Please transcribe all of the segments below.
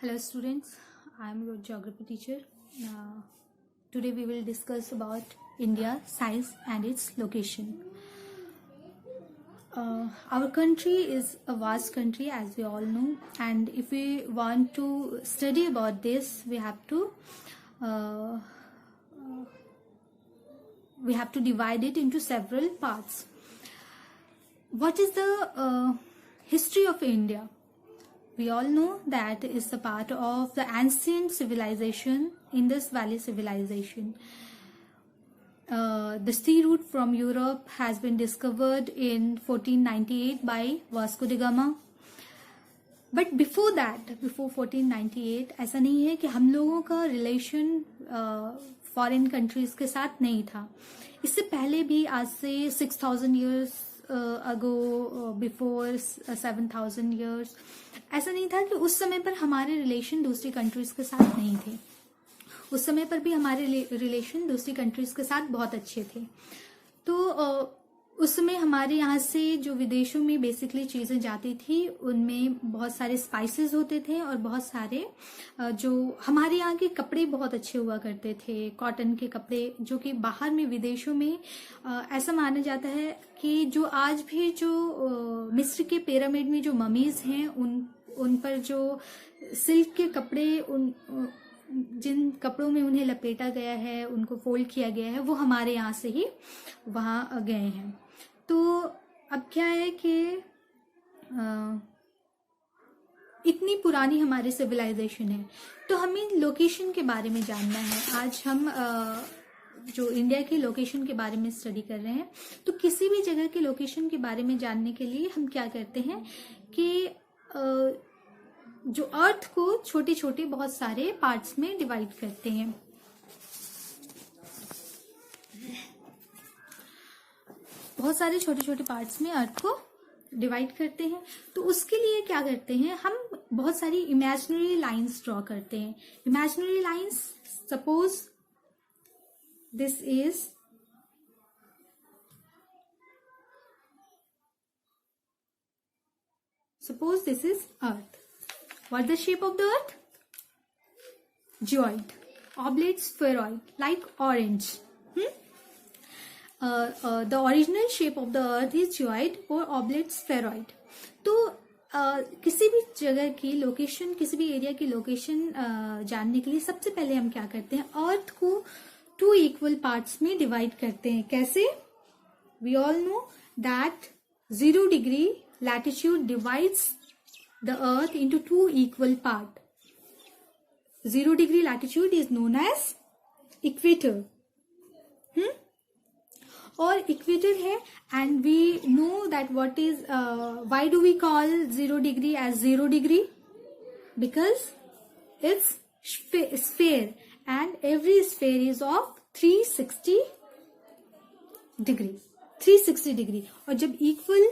Hello students, I am your geography teacher. Today we will discuss about India, size and its location. Our country is a vast country, as we all know, and if we want to study about this, we have to divide it into several parts. What is the history of India? We all know that it is a part of the ancient civilization, Indus Valley civilization. The sea route from Europe has been discovered in 1498 by Vasco da Gama. But before that, before 1498, ऐसा नहीं है कि हम लोगों का relation foreign countries के साथ नहीं था. इससे पहले भी आज से 6000 years ago, before 7000 years, ऐसा नहीं था कि उस समय पर हमारे रिलेशन दूसरी कंट्रीज के साथ नहीं थे. उस समय पर भी हमारे रिलेशन दूसरी कंट्रीज के साथ बहुत अच्छे थे. तो उस समय हमारे यहाँ से जो विदेशों में बेसिकली चीजें जाती थी उनमें बहुत सारे स्पाइसेस होते थे और बहुत सारे जो हमारे यहाँ के कपड़े बहुत अच्छे हुआ करते थे, कॉटन के कपड़े, जो कि बाहर में विदेशों में ऐसा माना जाता है कि जो आज भी जो मिस्र के पिरामिड में जो ममीज हैं उन पर जो सिल्क के कपड़े जिन कपड़ों में उन्हें लपेटा गया है, उनको फोल्ड किया गया है, वो हमारे यहाँ से ही वहाँ गए हैं. तो अब क्या है कि इतनी पुरानी हमारी सिविलाइजेशन है, तो हमें लोकेशन के बारे में जानना है. आज हम जो इंडिया की लोकेशन के बारे में स्टडी कर रहे हैं. तो किसी भी जगह के लोकेशन के बारे में जानने के लिए हम क्या करते हैं कि जो अर्थ को छोटे छोटे बहुत सारे पार्ट्स में डिवाइड करते हैं. बहुत सारे छोटे छोटे पार्ट्स में अर्थ को डिवाइड करते हैं. तो उसके लिए क्या करते हैं, हम बहुत सारी इमेजिनरी लाइंस ड्रॉ करते हैं. Imaginary lines, suppose this is earth. What the shape of the earth? Geoid, oblate spheroid, like orange. The original shape of the earth is geoid or oblate spheroid. तो किसी भी जगह की location, किसी भी area की लोकेशन जानने के लिए सबसे पहले हम क्या करते हैं, अर्थ को 2 equal पार्ट्स में डिवाइड करते हैं. कैसे? We all know that 0 degree latitude divides the earth into 2 equal part. 0 degree latitude is known as equator. और इक्वेटर है, and we know that what is why do we call 0 degree as 0 degree? Because it's sphere and every sphere is of 360 degree. 360 degree. और जब equal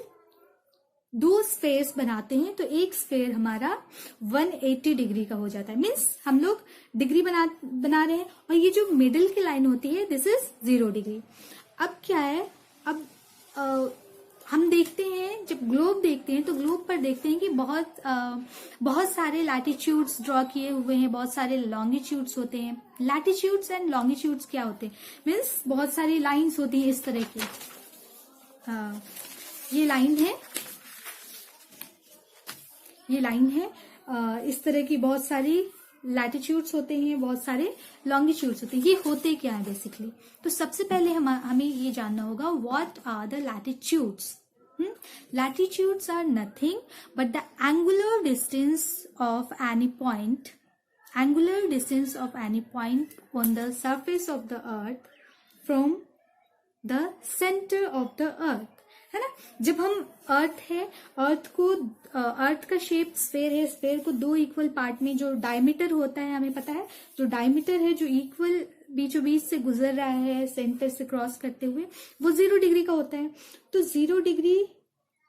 2 spheres बनाते हैं तो एक sphere हमारा 180 degree का हो जाता है. मीन्स हम लोग डिग्री बना रहे हैं और ये जो मिडिल की लाइन होती है दिस इज 0 डिग्री. अब क्या है, अब हम देखते हैं, जब ग्लोब देखते हैं तो ग्लोब पर देखते हैं कि बहुत सारे लैटिट्यूड्स ड्रॉ किए हुए हैं, बहुत सारे लॉन्गिट्यूड्स होते हैं. लैटिट्यूड्स एंड लॉन्गिट्यूड्स क्या होते हैं, मीन्स बहुत सारी लाइन्स होती हैं इस तरह की. ये लाइन है, इस तरह की बहुत सारी लैटिट्यूड्स होते हैं, बहुत सारे लॉन्गिट्यूड्स होते हैं. ये होते क्या है बेसिकली? तो सबसे पहले हमें ये जानना होगा what are the latitudes. Latitudes are nothing but the angular distance of any point on the surface of the earth from the centre of the earth, है ना. जब हम अर्थ का शेप स्फेयर है, स्फेयर को 2 इक्वल पार्ट में, जो diameter होता है हमें पता है, जो डायमीटर है जो इक्वल बीचों बीच से गुजर रहा है सेंटर से क्रॉस करते हुए, वो 0 डिग्री का होता है. तो 0 डिग्री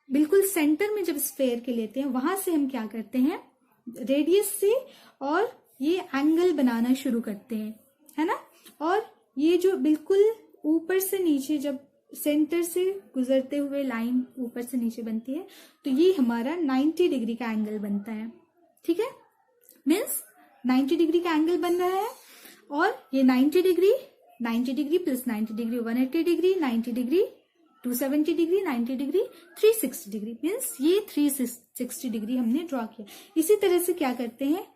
बिल्कुल सेंटर में जब स्फेयर के लेते हैं, वहां से हम क्या करते हैं, रेडियस से और ये एंगल बनाना शुरू करते हैं, है ना. और ये जो बिल्कुल ऊपर से नीचे, जब सेंटर से गुजरते हुए लाइन ऊपर से नीचे बनती है, तो ये हमारा 90 डिग्री का एंगल बनता है. ठीक है, मीन्स 90 डिग्री का एंगल बन रहा है, और ये 90 degree plus 90 degree 180 degree, 90 degree 270 degree, 90 degree 360 degree, means ये 360 डिग्री हमने ड्रॉ किया। इसी तरह से क्या करते हैं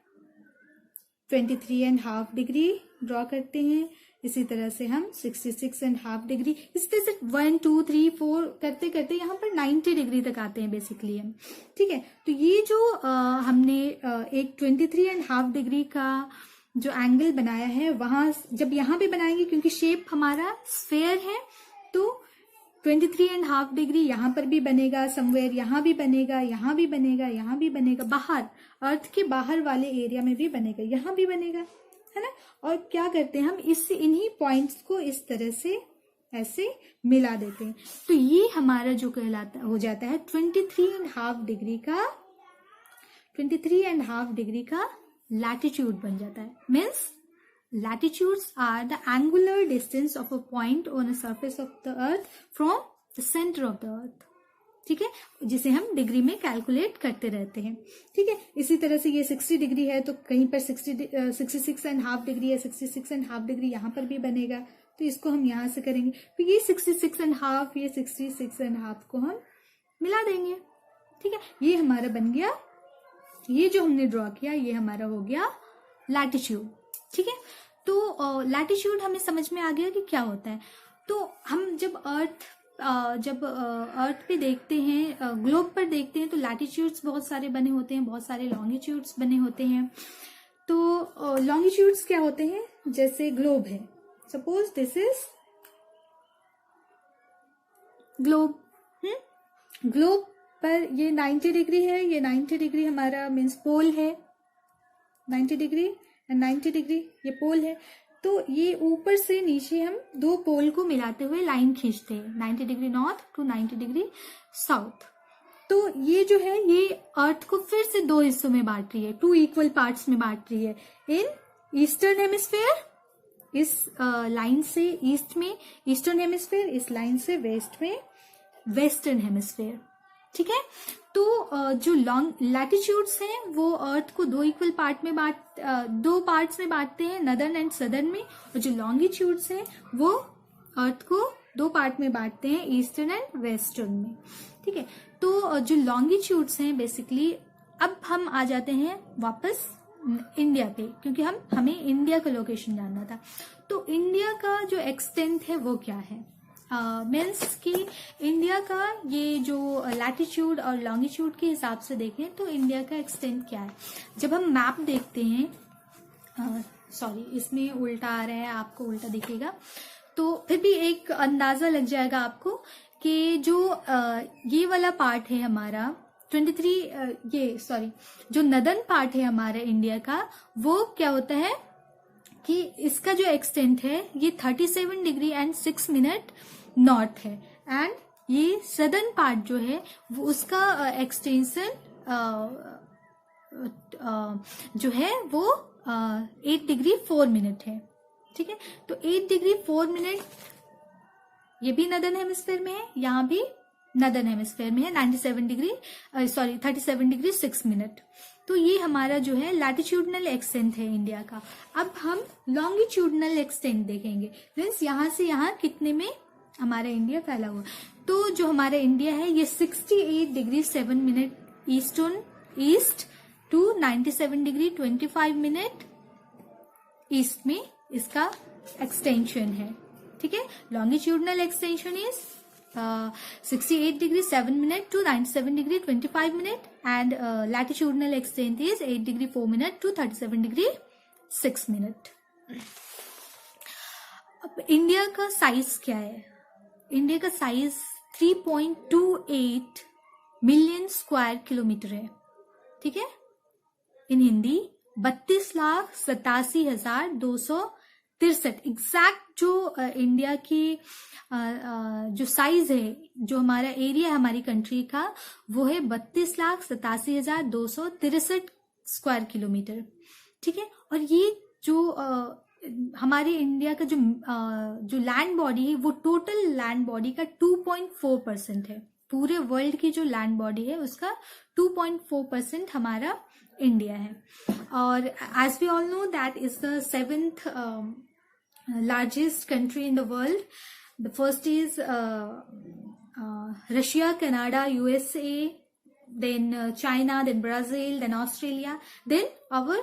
23.5 डिग्री ड्रॉ करते हैं, इसी तरह से हम 66.5 डिग्री, इस तरह से 1 2 3 4 करते करते यहाँ पर 90 डिग्री तक आते हैं बेसिकली हम। ठीक है, तो ये जो हमने एक 23.5 डिग्री का जो एंगल बनाया है, वहां जब यहाँ पे बनाएंगे, क्योंकि शेप हमारा स्फेयर है, तो 23.5 डिग्री यहाँ पर भी बनेगा, समवेयर यहाँ भी बनेगा, यहाँ भी बनेगा, यहाँ भी बनेगा, बाहर अर्थ के बाहर वाले एरिया में भी बनेगा, यहाँ भी बनेगा, है ना। और क्या करते हैं हम इन्हीं पॉइंट्स को इस तरह से ऐसे मिला देते हैं, तो ये हमारा जो कहलाता हो जाता है 23.5 डिग्री का लैटिट्यूड बन जाता है। Means latitudes are the angular distance of a point on a surface of the earth from the center of the earth। ठीक है, जिसे हम डिग्री में कैलकुलेट करते रहते हैं। ठीक है, इसी तरह से ये 60 डिग्री है, तो कहीं पर 66.5 डिग्री है, 66.5 डिग्री यहाँ पर भी बनेगा, तो इसको हम यहाँ से करेंगे, तो ये 66.5 ये 66.5 को हम मिला देंगे। ठीक है, ये हमारा बन गया, ये जो हमने ड्रॉ किया ये हमारा हो गया लैटिट्यूड। ठीक है, तो लैटिट्यूड हमें समझ में आ गया कि क्या होता है। तो हम जब अर्थ पे देखते हैं, ग्लोब पर देखते हैं, तो लैटिट्यूड्स बहुत सारे बने होते हैं, बहुत सारे लॉन्गिट्यूड्स बने होते हैं। तो लॉन्गिट्यूड्स क्या होते हैं, जैसे ग्लोब है, suppose this is globe. Globe पर ये 90 डिग्री है, ये 90 डिग्री हमारा मीन्स पोल है, 90 डिग्री एंड 90 डिग्री ये पोल है। तो ये ऊपर से नीचे हम दो पोल को मिलाते हुए लाइन खींचते हैं, 90 degree north to 90 degree south. तो ये जो है ये अर्थ को फिर से दो हिस्सों में बांट रही है, 2 इक्वल पार्ट्स में बांट रही है। इन ईस्टर्न हेमिस्फीयर, इस लाइन से ईस्ट में ईस्टर्न हेमिस्फीयर, इस लाइन से वेस्ट में वेस्टर्न हेमिस्फीयर। ठीक है, तो जो लॉन्ग लैटिट्यूड्स हैं वो अर्थ को दो इक्वल दो पार्ट्स में बांटते हैं, नदर्न एंड सदर्न में, और जो लॉन्गिट्यूड्स हैं वो अर्थ को दो पार्ट में बांटते हैं, ईस्टर्न एंड वेस्टर्न में। ठीक है, तो जो लॉन्गिट्यूड्स हैं बेसिकली, अब हम आ जाते हैं वापस इंडिया पे, क्योंकि हमें इंडिया का लोकेशन जानना था। तो इंडिया का जो एक्सटेंट है वो क्या है, मीन्स कि इंडिया का ये जो लैटिट्यूड और लॉन्गिट्यूड के हिसाब से देखें तो इंडिया का एक्सटेंट क्या है। जब हम मैप देखते हैं, सॉरी इसमें उल्टा आ रहा है, आपको उल्टा दिखेगा, तो फिर भी एक अंदाजा लग जाएगा आपको कि जो ये वाला पार्ट है हमारा 23 जो नदर्न पार्ट है हमारा इंडिया का, वो क्या होता है कि इसका जो एक्सटेंट है ये 37 डिग्री एंड 6 मिनट नॉर्थ है, एंड ये सदर्न पार्ट जो है वो उसका एक्सटेंशन जो है वो 8 डिग्री 4 मिनट है। ठीक है, तो 8 डिग्री 4 मिनट ये भी नदर्न हेमिस्फीयर में है, यहाँ भी नदर्न हेमिस्फीयर में है, 37 डिग्री 6 मिनट। तो ये हमारा जो है लैटिट्यूडनल एक्सटेंट है इंडिया का। अब हम लॉन्गिट्यूडनल एक्सटेंट देखेंगे, मीन्स यहाँ से यहाँ कितने में हमारा इंडिया फैला हुआ। तो जो हमारा इंडिया है ये 68 degree 7 minute east to 97 degree 25 minute east में इसका एक्सटेंशन है। ठीक है, longitudinal extension is 68 degree 7 minute to 97 degree 25 minute, and latitudinal extent is 8 degree 4 minute to 37 degree 6 minute. अब इंडिया का साइज क्या है, इंडिया का साइज 3.28 मिलियन स्क्वायर किलोमीटर है। ठीक है, इन हिंदी 32,87,263 एग्जैक्ट जो इंडिया की जो साइज है, जो हमारा एरिया हमारी कंट्री का, वो है 32,87,263 स्क्वायर किलोमीटर। ठीक है, और ये जो हमारे इंडिया का जो लैंड बॉडी है वो टोटल लैंड बॉडी का 2.4% है। पूरे वर्ल्ड की जो लैंड बॉडी है उसका 2.4% हमारा इंडिया है। और as we all know that is the 7th largest country in the world. The first is Russia, Canada, USA, then China, then Brazil, then Australia, then our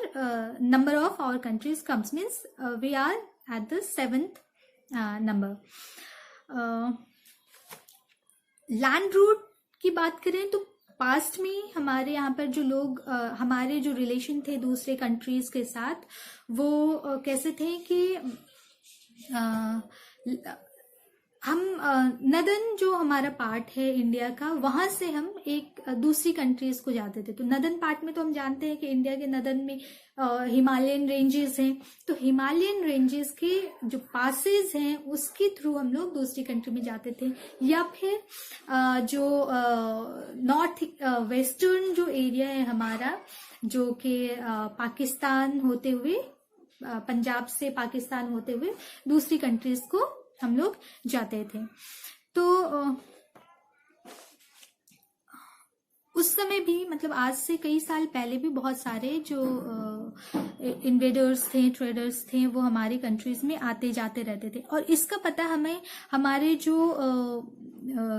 number of our countries comes, means we are at the 7th number. Land route की बात करें तो past में हमारे यहाँ पर जो लोग हमारे जो रिलेशन थे दूसरे कंट्रीज के साथ, वो कैसे थे कि हम नदन जो हमारा पार्ट है इंडिया का, वहां से हम एक दूसरी कंट्रीज को जाते थे। तो नदन पार्ट में तो हम जानते हैं कि इंडिया के नदन में हिमालयन रेंजेस हैं, तो हिमालयन रेंजेस के जो पासेस हैं उसके थ्रू हम लोग दूसरी कंट्री में जाते थे। या फिर जो नॉर्थ वेस्टर्न जो एरिया है हमारा, जो कि पाकिस्तान होते हुए, पंजाब से पाकिस्तान होते हुए दूसरी कंट्रीज को हम लोग जाते थे। तो उस समय भी, मतलब आज से कई साल पहले भी बहुत सारे जो इन्वेडर्स थे, ट्रेडर्स थे, वो हमारी कंट्रीज में आते जाते रहते थे। और इसका पता हमें हमारे जो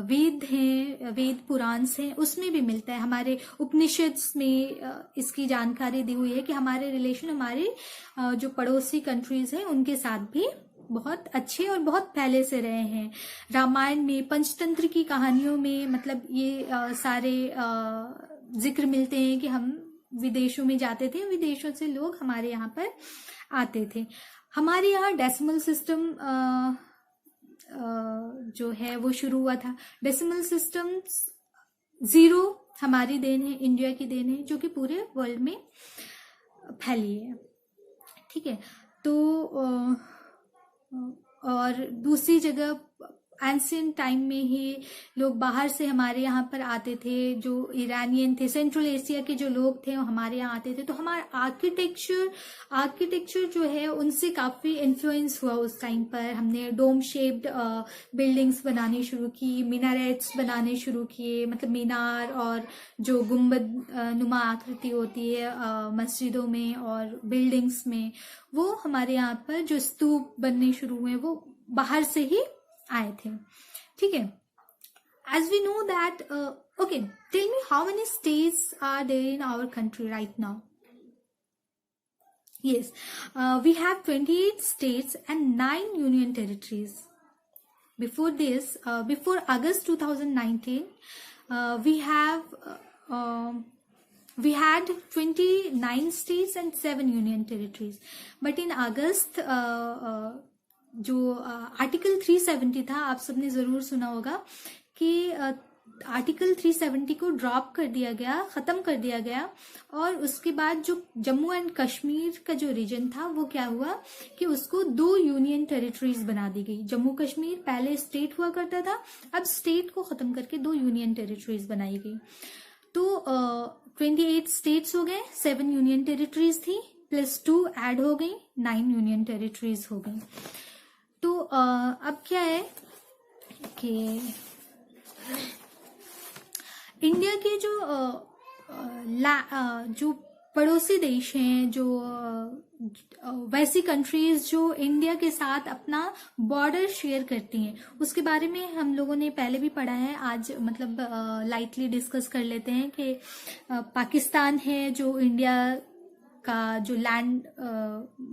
वेद हैं, वेद पुराण हैं, उसमें भी मिलता है। हमारे उपनिषद्स में इसकी जानकारी दी हुई है कि हमारे रिलेशन हमारे जो पड़ोसी कंट्रीज हैं उनके साथ भी बहुत अच्छे और बहुत पहले से रहे हैं। रामायण में, पंचतंत्र की कहानियों में, मतलब ये सारे जिक्र मिलते हैं कि हम विदेशों में जाते थे, विदेशों से लोग हमारे यहाँ पर आते थे। हमारे यहाँ डेसिमल सिस्टम जो है वो शुरू हुआ था। डेसिमल सिस्टम 0 हमारी देन है, इंडिया की देन है, जो कि पूरे वर्ल्ड में फैली है। ठीक है, तो और दूसरी जगह एंशिएंट टाइम में ही लोग बाहर से हमारे यहाँ पर आते थे, जो ईरानियन थे, सेंट्रल एशिया के जो लोग थे वो हमारे यहाँ आते थे। तो हमारा आर्किटेक्चर जो है उनसे काफी इन्फ्लुएंस हुआ उस टाइम पर। हमने डोम शेप्ड बिल्डिंग्स बनानी शुरू की, मीनारेट्स बनाने शुरू किए, मतलब मीनार और जो गुंबद नुमा आकृति होती है मस्जिदों में और बिल्डिंग्स में, वो हमारे यहाँ पर जो स्तूप बनने शुरू हुए वो बाहर से ही आए थे। ठीक है, as we know that okay, tell me how many states are there in our country right now? Yes, we have 28 states and 9 union territories. Before this, before August 2019, we had 29 states and 7 union territories. But in August, जो article 370 था, आप सबने जरूर सुना होगा कि article 370 को drop कर दिया गया, खत्म कर दिया गया। और उसके बाद जो जम्मू एंड कश्मीर का जो रीजन था वो क्या हुआ कि उसको 2 यूनियन टेरिटरीज बना दी गई। जम्मू कश्मीर पहले स्टेट हुआ करता था, अब स्टेट को खत्म करके 2 यूनियन टेरिटरीज बनाई गई। तो 28 स्टेट्स हो गए, 7 यूनियन टेरिटरीज थी, प्लस 2 ऐड हो गई, 9 यूनियन टेरिटरीज हो गई। तो अब क्या है कि इंडिया के जो पड़ोसी देश हैं, जो वैसी कंट्रीज जो इंडिया के साथ अपना बॉर्डर शेयर करती हैं, उसके बारे में हम लोगों ने पहले भी पढ़ा है। आज मतलब लाइटली डिस्कस कर लेते हैं कि पाकिस्तान है जो इंडिया का जो लैंड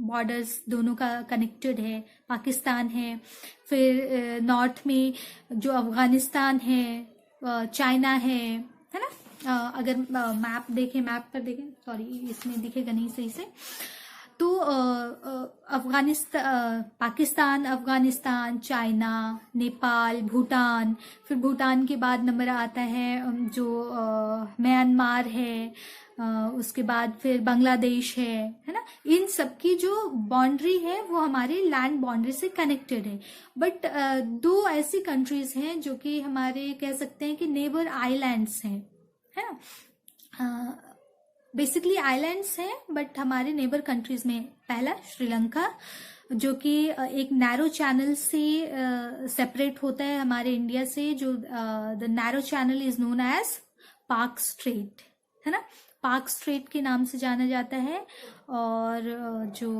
बॉर्डर्स दोनों का कनेक्टेड है, पाकिस्तान है। फिर नॉर्थ में जो अफगानिस्तान है, चाइना है ना। अगर मैप पर देखें, सॉरी इसमें दिखेगा नहीं सही से, तो पाकिस्तान, अफगानिस्तान, चाइना, नेपाल, भूटान। फिर भूटान के बाद नंबर आता है जो म्यांमार है, उसके बाद फिर बांग्लादेश है ना। इन सब की जो बाउंड्री है वो हमारे लैंड बाउंड्री से कनेक्टेड है। बट 2 ऐसी कंट्रीज हैं जो कि हमारे कह सकते हैं कि नेबर आइलैंड्स हैं, है ना। बेसिकली आइलैंड्स हैं बट हमारे नेबर कंट्रीज में पहला श्रीलंका, जो कि एक नैरो चैनल से सेपरेट होता है हमारे इंडिया से। जो the narrow channel is known as Palk strait, है ना। पार्क स्ट्रेट के नाम से जाना जाता है। और जो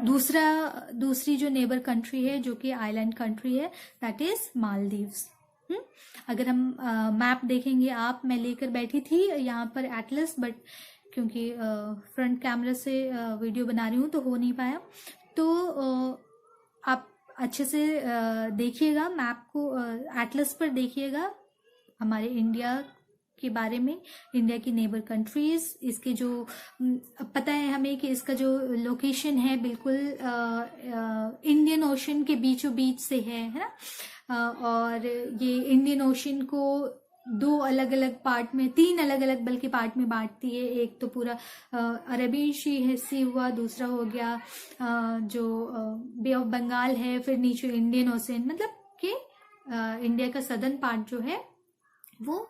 दूसरी जो नेबर कंट्री है जो कि आइलैंड कंट्री है, दैट इज मालदीव्स। अगर हम मैप देखेंगे, मैं लेकर बैठी थी यहाँ पर एटलस, बट क्योंकि फ्रंट कैमरा से वीडियो बना रही हूँ तो हो नहीं पाया। तो आप अच्छे से देखिएगा मैप को, एटलस पर देखिएगा हमारे इंडिया के बारे में, इंडिया की नेबर कंट्रीज, इसके जो पता है हमें कि इसका जो लोकेशन है बिल्कुल इंडियन ओशन के बीचों बीच से है ना। और ये इंडियन ओशन को दो अलग अलग पार्ट में, तीन अलग अलग बल्कि पार्ट में बांटती है। एक तो पूरा अरेबियन सी हुआ, दूसरा हो गया जो बे ऑफ बंगाल है, फिर नीचे इंडियन ओशन, मतलब कि इंडिया का सदर्न पार्ट जो है वो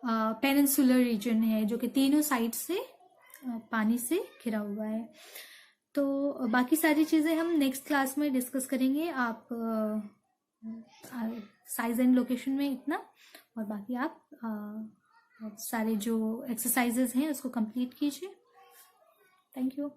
पेनिनसुलर रीजन है, जो कि तीनों साइड से पानी से घिरा हुआ है। तो बाकी सारी चीजें हम नेक्स्ट क्लास में डिस्कस करेंगे। आप साइज एंड लोकेशन में इतना, और बाकी आप सारे जो एक्सरसाइजेज हैं उसको कंप्लीट कीजिए। Thank you.